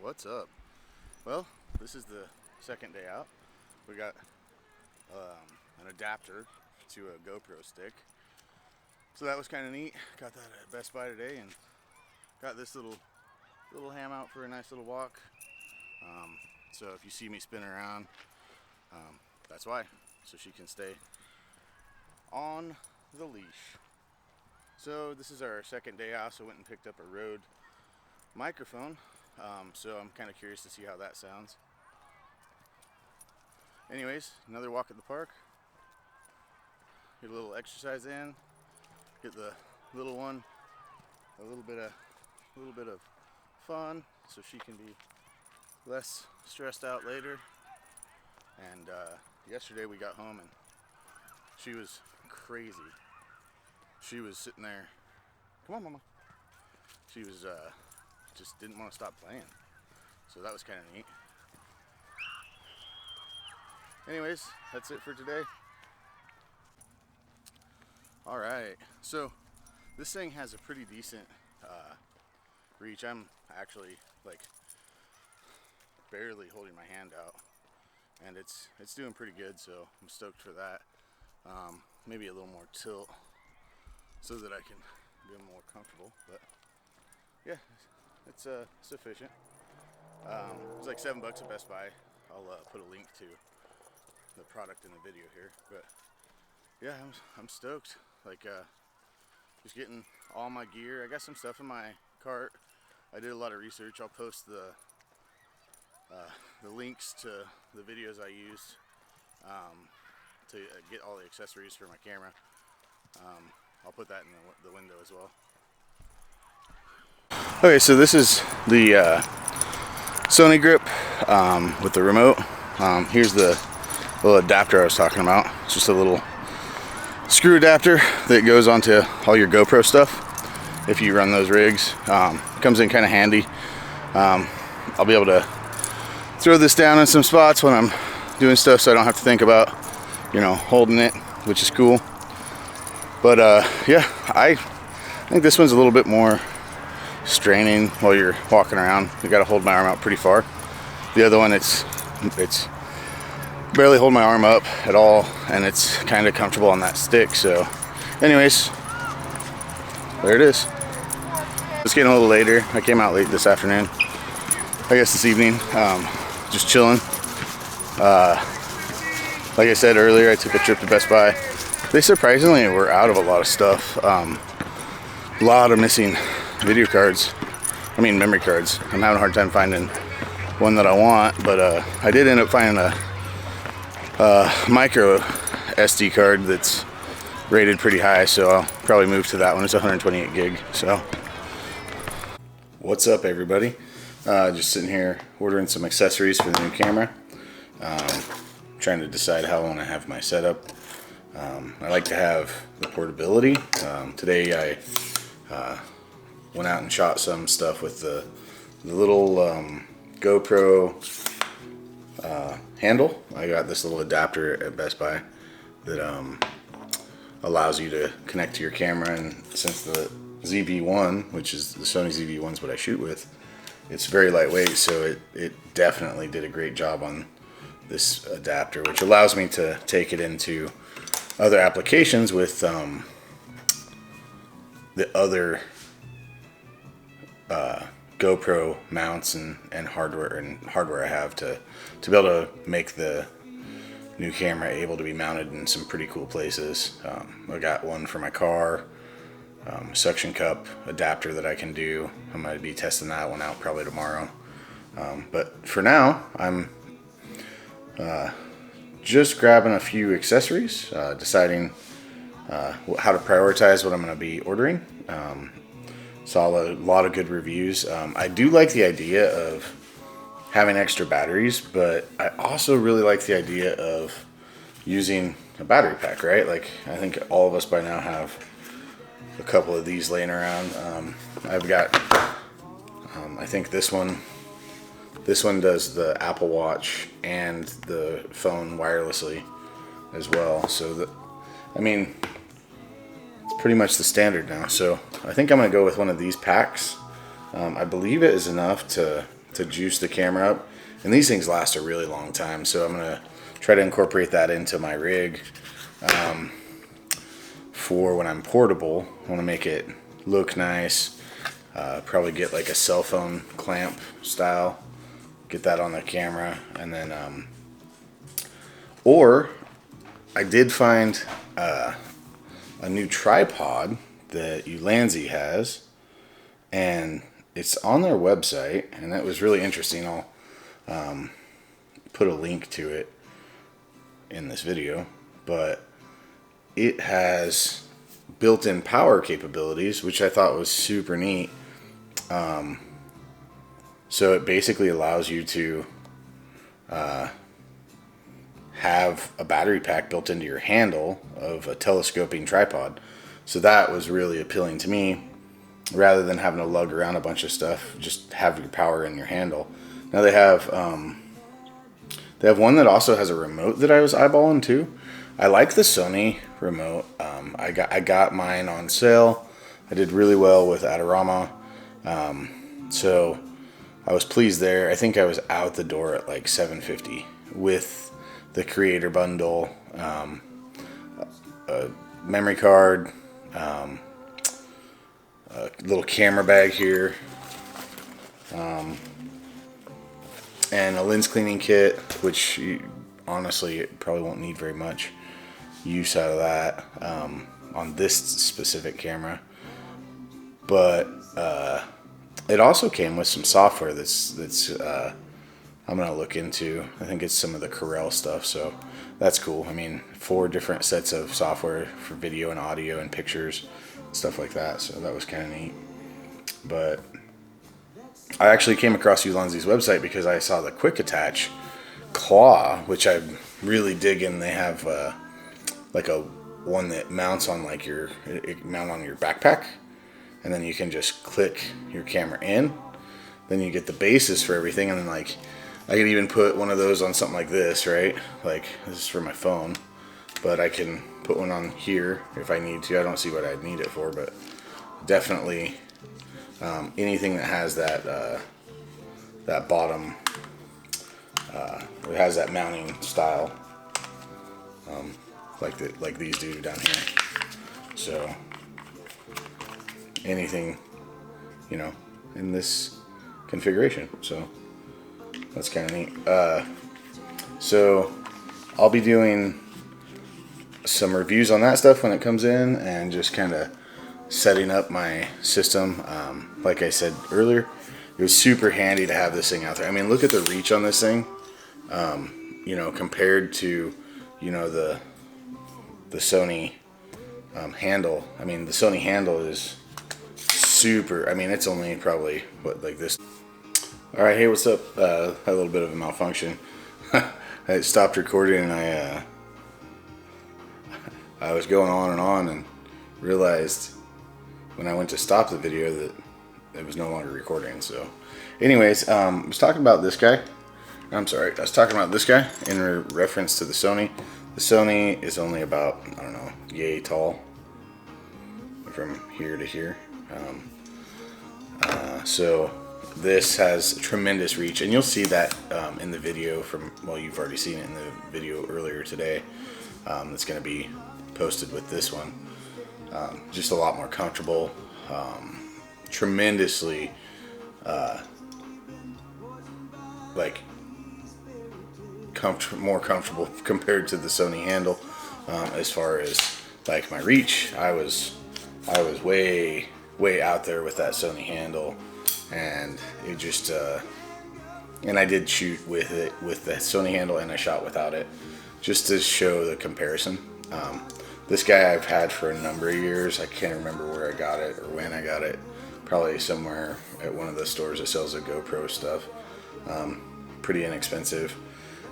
What's up? Well, this is the second day out. We got an adapter to a GoPro stick, so that was kind of neat. Got that at Best Buy today, and got this little ham out for a nice little walk. So if you see me spin around, that's why, so she can stay on the leash. So this is our second day out, so went and picked up a Rode microphone. So I'm kind of curious to see how that sounds. Anyways, another walk at the park. Get a little exercise in. Get the little one a little bit of fun, so she can be less stressed out later. And yesterday we got home and she was crazy. She was sitting there. Come on, mama. She was just didn't want to stop playing. So that was kind of neat. Anyways, that's it for today. Alright, so this thing has a pretty decent reach. I'm actually like barely holding my hand out, and it's doing pretty good, so I'm stoked for that. Maybe a little more tilt so that I can be more comfortable, but yeah, it's sufficient. It's like $7 at Best Buy. I'll put a link to the product in the video here, but yeah, I'm stoked. Like just getting all my gear. I got some stuff in my cart. I did a lot of research. I'll post the links to the videos I used to get all the accessories for my camera. I'll put that in the window as well. Okay, so this is the Sony Grip with the remote. Here's the little adapter I was talking about. It's just a little screw adapter that goes onto all your GoPro stuff if you run those rigs. Comes in kind of handy. I'll be able to throw this down in some spots when I'm doing stuff, so I don't have to think about, holding it, which is cool. But yeah, I think this one's a little bit more straining while you're walking around. You got to hold my arm out pretty far. The other one, it's barely hold my arm up at all, and it's kind of comfortable on that stick. So anyways, there it is. It's getting a little later. I came out late this afternoon, I guess this evening, just chilling. Like I said earlier, I took a trip to Best Buy. They surprisingly were out of a lot of stuff. A lot of missing video cards. Memory cards. I'm having a hard time finding one that I want, but I did end up finding a micro SD card that's rated pretty high, so I'll probably move to that one. It's 128 gig. So what's up, everybody? Just sitting here ordering some accessories for the new camera. Trying to decide how I want to have my setup. I like to have the portability. Today I went out and shot some stuff with the little GoPro handle. I got this little adapter at Best Buy that allows you to connect to your camera, and since the ZV-1, which is the Sony ZV-1 is what I shoot with, it's very lightweight, so it definitely did a great job on this adapter, which allows me to take it into other applications with the other GoPro mounts and hardware I have to be able to make the new camera able to be mounted in some pretty cool places. I got one for my car, suction cup adapter that I can do. I'm going to be testing that one out probably tomorrow. But for now, I'm just grabbing a few accessories, deciding how to prioritize what I'm going to be ordering. Saw a lot of good reviews. I do like the idea of having extra batteries, but I also really like the idea of using a battery pack, right? Like, I think all of us by now have a couple of these laying around. I've got, I think this one does the Apple Watch and the phone wirelessly as well. So it's pretty much the standard now. So I think I'm gonna go with one of these packs. I believe it is enough to to juice the camera up, and these things last a really long time, so I'm gonna try to incorporate that into my rig for when I'm portable. I want to make it look nice. Probably get like a cell phone clamp style, get that on the camera, and then or I did find a new tripod that Ulanzi has, and it's on their website, and that was really interesting. I'll put a link to it in this video, but it has built-in power capabilities, which I thought was super neat. So it basically allows you to have a battery pack built into your handle of a telescoping tripod. So that was really appealing to me. Rather than having to lug around a bunch of stuff, just have your power in your handle. Now they have one that also has a remote that I was eyeballing too. I like the Sony remote. I got mine on sale. I did really well with Adorama, so I was pleased there. I think I was out the door at like $750 with the creator bundle, a memory card, a little camera bag here, and a lens cleaning kit, which honestly it probably won't need very much use out of that on this specific camera. But it also came with some software that's I'm gonna look into. I think it's some of the Corel stuff, so that's cool. I mean, 4 different sets of software for video and audio and pictures, stuff like that, so that was kind of neat. But I actually came across Ulanzi's website because I saw the quick attach claw, which I'm really digging. They have like a one that mounts on like it mount on your backpack, and then you can just click your camera in, then you get the basis for everything, and then like I could even put one of those on something like this, right? Like this is for my phone, but I can put one on here if I need to. I don't see what I'd need it for, but definitely anything that has that that bottom, it has that mounting style, like these do down here. So anything, you know, in this configuration. So that's kind of neat. So I'll be doing some reviews on that stuff when it comes in, and just kind of setting up my system. Like I said earlier, it was super handy to have this thing out there. I mean, look at the reach on this thing, you know, compared to, you know, the Sony handle. I mean, the Sony handle is super. I mean, it's only probably what, like this. All right, hey, what's up? Had a little bit of a malfunction. I stopped recording, and I was going on and realized when I went to stop the video that it was no longer recording. So anyways, I was talking about this guy. I'm sorry, I was talking about this guy in reference to the Sony. The Sony is only about, I don't know, yay tall from here to here. So this has tremendous reach, and you'll see that in the video from, well, you've already seen it in the video earlier today. That's going to be posted with this one. Just a lot more comfortable, tremendously like more comfortable compared to the Sony handle. As far as like my reach, I was way out there with that Sony handle, and it just and I did shoot with it with the Sony handle, and I shot without it, just to show the comparison. This guy I've had for a number of years. I can't remember where I got it or when I got it. Probably somewhere at one of the stores that sells the GoPro stuff. Pretty inexpensive.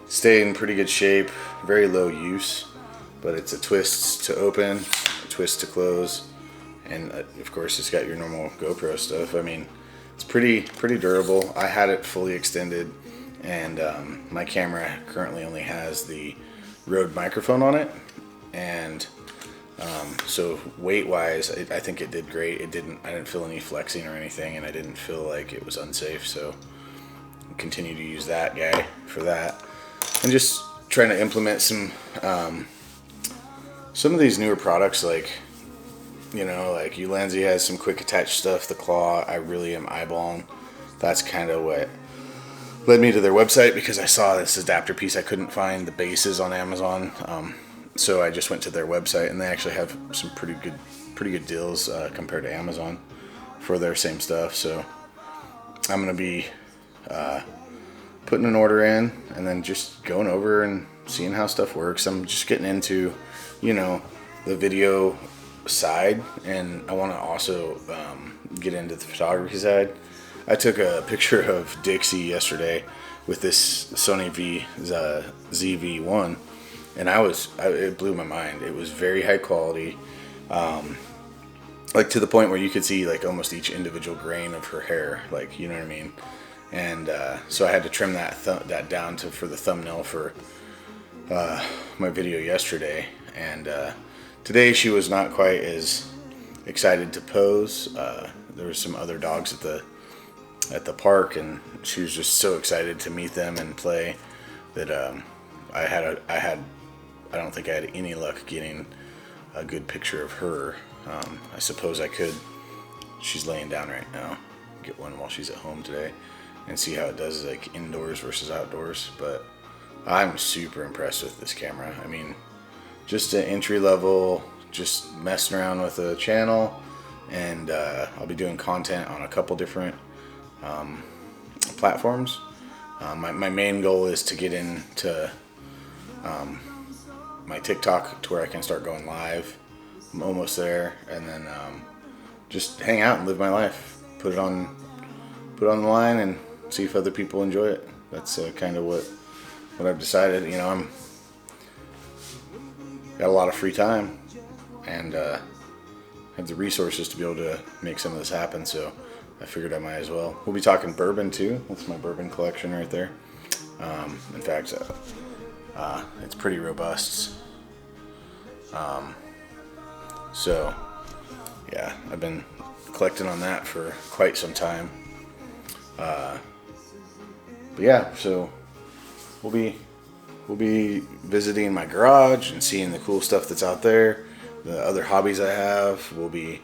Stay in pretty good shape. Very low use, but it's a twist to open, a twist to close, and of course it's got your normal GoPro stuff. I mean, it's pretty durable. I had it fully extended, and my camera currently only has the Rode microphone on it, and so weight wise, I think it did great. I didn't feel any flexing or anything, and I didn't feel like it was unsafe. So continue to use that guy for that, and just trying to implement some of these newer products, like, you know, like Ulanzi has some quick attach stuff. The Claw, I really am eyeballing. That's kind of what led me to their website, because I saw this adapter piece. I couldn't find the bases on Amazon, so I just went to their website, and they actually have some pretty good deals compared to Amazon for their same stuff. So I'm gonna be putting an order in, and then just going over and seeing how stuff works. I'm just getting into, you know, the video side, and I want to also get into the photography side. I took a picture of Dixie yesterday with this Sony ZV-1, and it blew my mind. It was very high quality, like to the point where you could see like almost each individual grain of her hair, like, you know what I mean. And so I had to trim that down for the thumbnail for my video yesterday. And today she was not quite as excited to pose. There were some other dogs at the park, and she was just so excited to meet them and play that I don't think I had any luck getting a good picture of her. I suppose I could. She's laying down right now. Get one while she's at home today and see how it does, like indoors versus outdoors. But I'm super impressed with this camera. I mean, just an entry level, just messing around with a channel, and I'll be doing content on a couple different platforms. My main goal is to get into my TikTok to where I can start going live. I'm almost there, and then just hang out and live my life. Put it on the line and see if other people enjoy it. That's kind of what I've decided. You know, I'm got a lot of free time, and have the resources to be able to make some of this happen. So I figured I might as well. We'll be talking bourbon too. That's my bourbon collection right there. In fact, it's pretty robust. So yeah, I've been collecting on that for quite some time. But yeah, so we'll be visiting my garage and seeing the cool stuff that's out there, the other hobbies I have. We'll be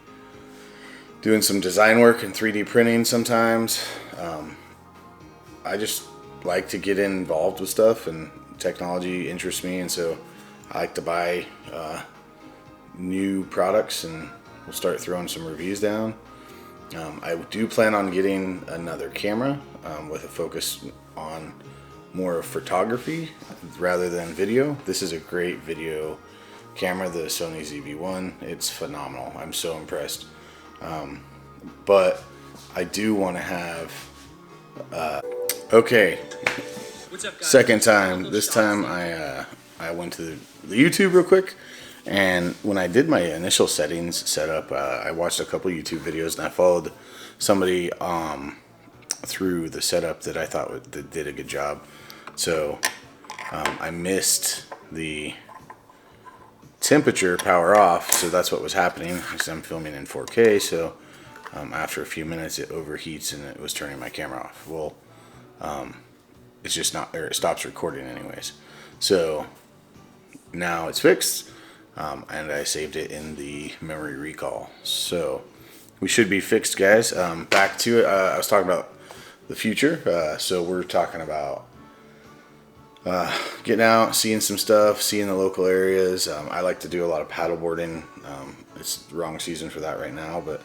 doing some design work and 3D printing sometimes. I just like to get involved with stuff, and technology interests me, and so I like to buy new products, and we'll start throwing some reviews down. I do plan on getting another camera with a focus on more of photography rather than video. This is a great video camera, the Sony ZV-1. It's phenomenal. I'm so impressed. But I do want to have okay, What's up, guys? second time. This time I went to the YouTube real quick, and when I did my initial settings setup, I watched a couple YouTube videos, and I followed somebody through the setup that I thought that did a good job. So I missed the temperature power off, so that's what was happening, because I'm filming in 4K. So after a few minutes it overheats and it was turning my camera off. Well, it's just not, or it stops recording anyways. So now it's fixed, and I saved it in the memory recall, so we should be fixed, guys. Back to it. I was talking about the future, so we're talking about getting out, seeing some stuff, seeing the local areas. I like to do a lot of paddle boarding. It's the wrong season for that right now, but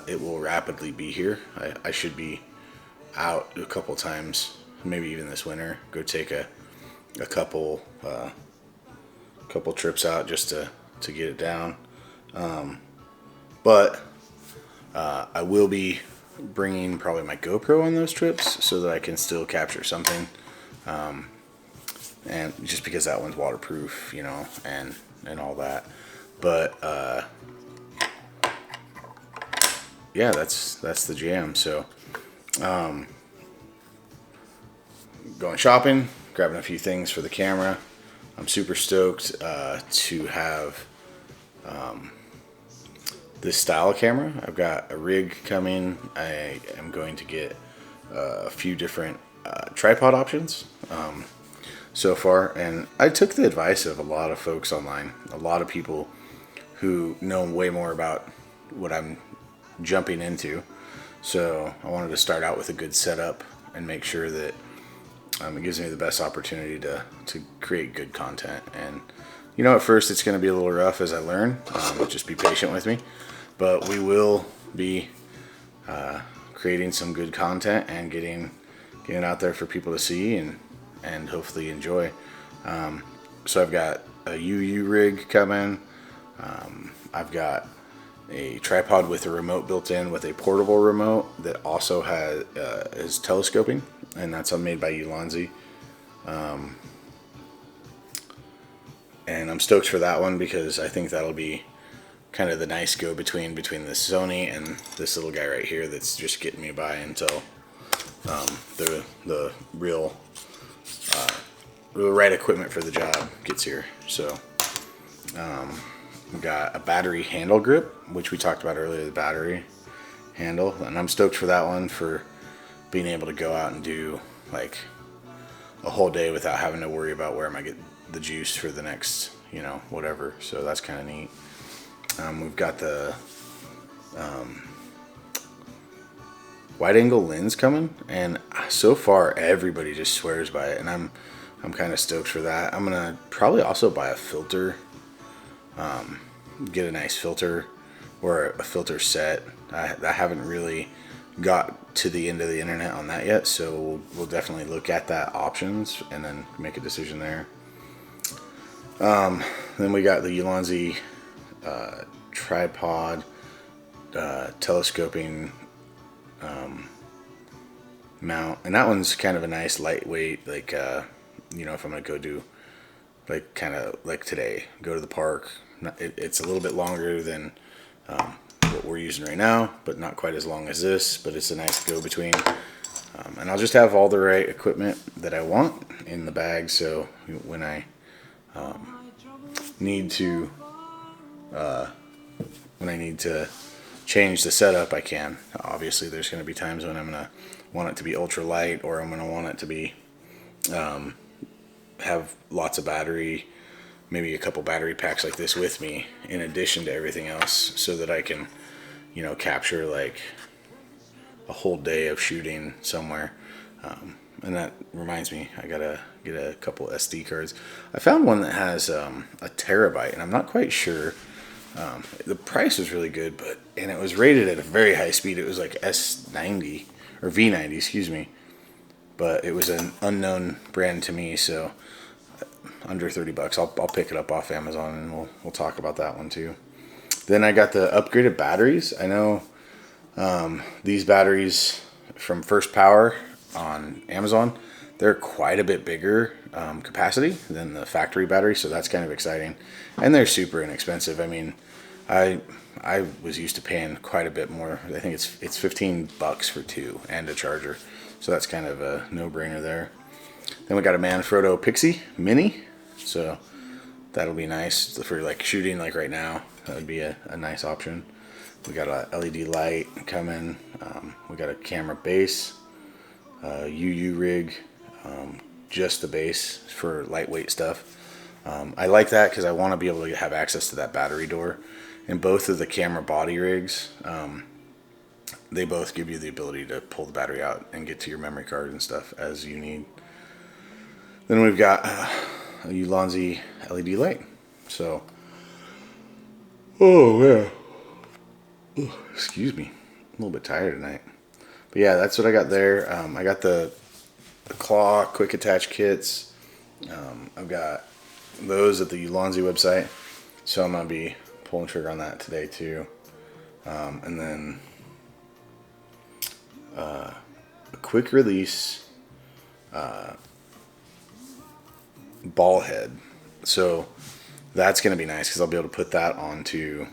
it will rapidly be here. I should be out a couple times, maybe even this winter. Go take a couple trips out just to get it down. But I will be bringing probably my GoPro on those trips so that I can still capture something. And just because that one's waterproof, you know, and all that. But yeah, that's the jam. So going shopping, grabbing a few things for the camera. I'm super stoked to have this style of camera. I've got a rig coming. I am going to get a few different tripod options so far, and I took the advice of a lot of folks online, a lot of people who know way more about what I'm jumping into. So I wanted to start out with a good setup and make sure that it gives me the best opportunity to create good content. And at first it's going to be a little rough as I learn. Just be patient with me, but we will be creating some good content and getting out there for people to see and hopefully enjoy. So I've got a UU rig coming. I've got a tripod with a remote built in with a portable remote that also is telescoping, and that's made by Ulanzi. And I'm stoked for that one because I think that'll be kind of the nice go between the Sony and this little guy right here that's just getting me by until the real right equipment for the job gets here. So we got a battery handle grip, which we talked about earlier, the battery handle, and I'm stoked for that one, for being able to go out and do like a whole day without having to worry about where am I get the juice for the next whatever. So that's kind of neat. We've got the wide angle lens coming, and so far everybody just swears by it, and I'm kind of stoked for that. I'm gonna probably also buy a filter, get a nice filter or a filter set. I haven't really got to the end of the internet on that yet, so we'll definitely look at that options and then make a decision there. Then we got the Ulanzi tripod telescoping mount, and that one's kind of a nice lightweight, like if I'm gonna go do like kind of like today, go to the park. It's a little bit longer than what we're using right now, but not quite as long as this, but it's a nice go between. And I'll just have all the right equipment that I want in the bag, so when I need to change the setup, I can. Obviously there's going to be times when I'm going to want it to be ultra light, or I'm going to want it to be have lots of battery, maybe a couple battery packs like this with me in addition to everything else, so that I can capture like a whole day of shooting somewhere. And that reminds me, I gotta get a couple SD cards. I found one that has a terabyte, and I'm not quite sure. The price was really good, and it was rated at a very high speed. It was like S90 or V90, excuse me. But it was an unknown brand to me, so under $30. I'll pick it up off Amazon, and we'll talk about that one too. Then I got the upgraded batteries. I know these batteries from First Power on Amazon, they're quite a bit bigger capacity than the factory battery, so that's kind of exciting. And they're super inexpensive. I mean, I was used to paying quite a bit more. I think it's $15 for two and a charger, so that's kind of a no-brainer there. Then we got a Manfrotto Pixie Mini, so that'll be nice for like shooting like right now. That would be a nice option. We got a LED light coming. We got a camera base, UU rig, just the base for lightweight stuff. I like that because I want to be able to have access to that battery door. And both of the camera body rigs, they both give you the ability to pull the battery out and get to your memory card and stuff as you need. Then we've got a Ulanzi LED light. So, oh yeah. Excuse me, a little bit tired tonight. But yeah, that's what I got there. I got the claw quick attach kits. I've got those at the Ulanzi website, so I'm gonna be pulling trigger on that today too. And then a quick release ball head. So that's gonna be nice because I'll be able to put that onto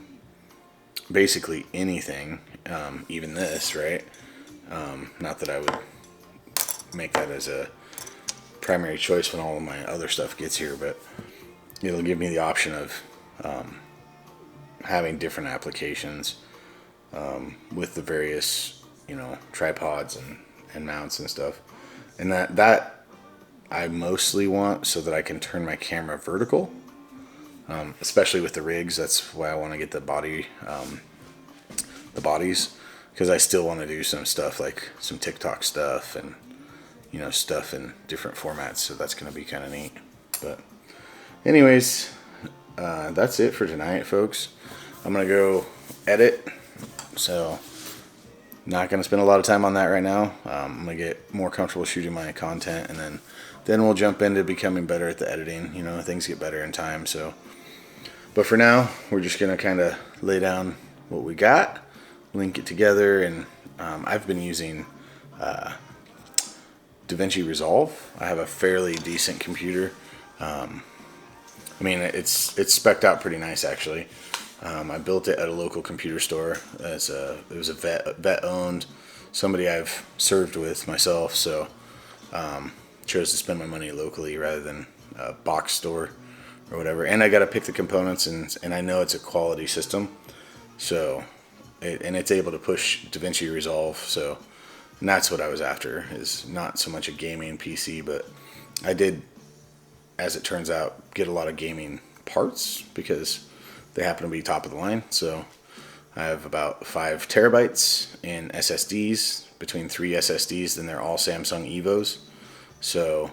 basically anything, even this, right? Not that I would make that as a primary choice when all of my other stuff gets here, but it'll give me the option of having different applications with the various tripods and mounts and stuff. And that I mostly want so that I can turn my camera vertical, especially with the rigs. That's why I want to get the bodies, because I still want to do some stuff like some TikTok stuff and, you know, stuff in different formats. So that's going to be kind of neat. But anyways, that's it for tonight, folks. I'm going to go edit. So not going to spend a lot of time on that right now. I'm going to get more comfortable shooting my content, and then we'll jump into becoming better at the editing. You know, things get better in time. So, but for now, we're just going to kind of lay down what we got, link it together, and I've been using DaVinci Resolve. I have a fairly decent computer. I mean, it's spec'd out pretty nice, actually. I built it at a local computer store. It was a vet owned, somebody I've served with myself, so chose to spend my money locally rather than a box store or whatever. And I got to pick the components, and I know it's a quality system, so it's able to push DaVinci Resolve. So, and that's what I was after, is not so much a gaming PC, but I did, as it turns out, get a lot of gaming parts because they happen to be top of the line. So I have about 5 terabytes in SSDs, between 3 SSDs, then they're all Samsung Evos. So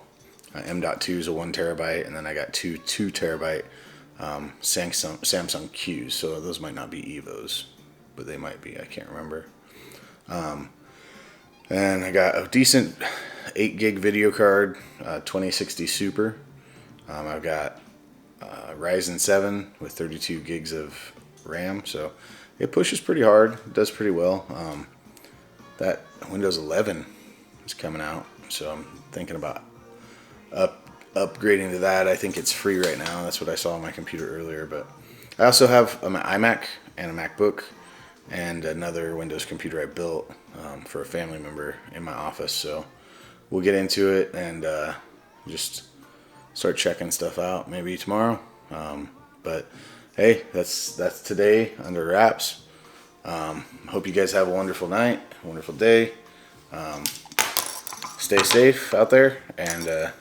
M.2 is a 1 terabyte, and then I got 2 terabyte Samsung Qs. So those might not be Evos, but they might be, I can't remember. And I got a decent 8 gig video card, 2060 Super. I've got Ryzen 7 with 32 gigs of RAM, so it pushes pretty hard. It does pretty well. That Windows 11 is coming out, so I'm thinking about upgrading to that. I think it's free right now. That's what I saw on my computer earlier. But I also have an iMac and a MacBook and another Windows computer I built for a family member in my office. So we'll get into it and just start checking stuff out maybe tomorrow. But hey, that's today under wraps. Hope you guys have a wonderful night, a wonderful day. Stay safe out there, and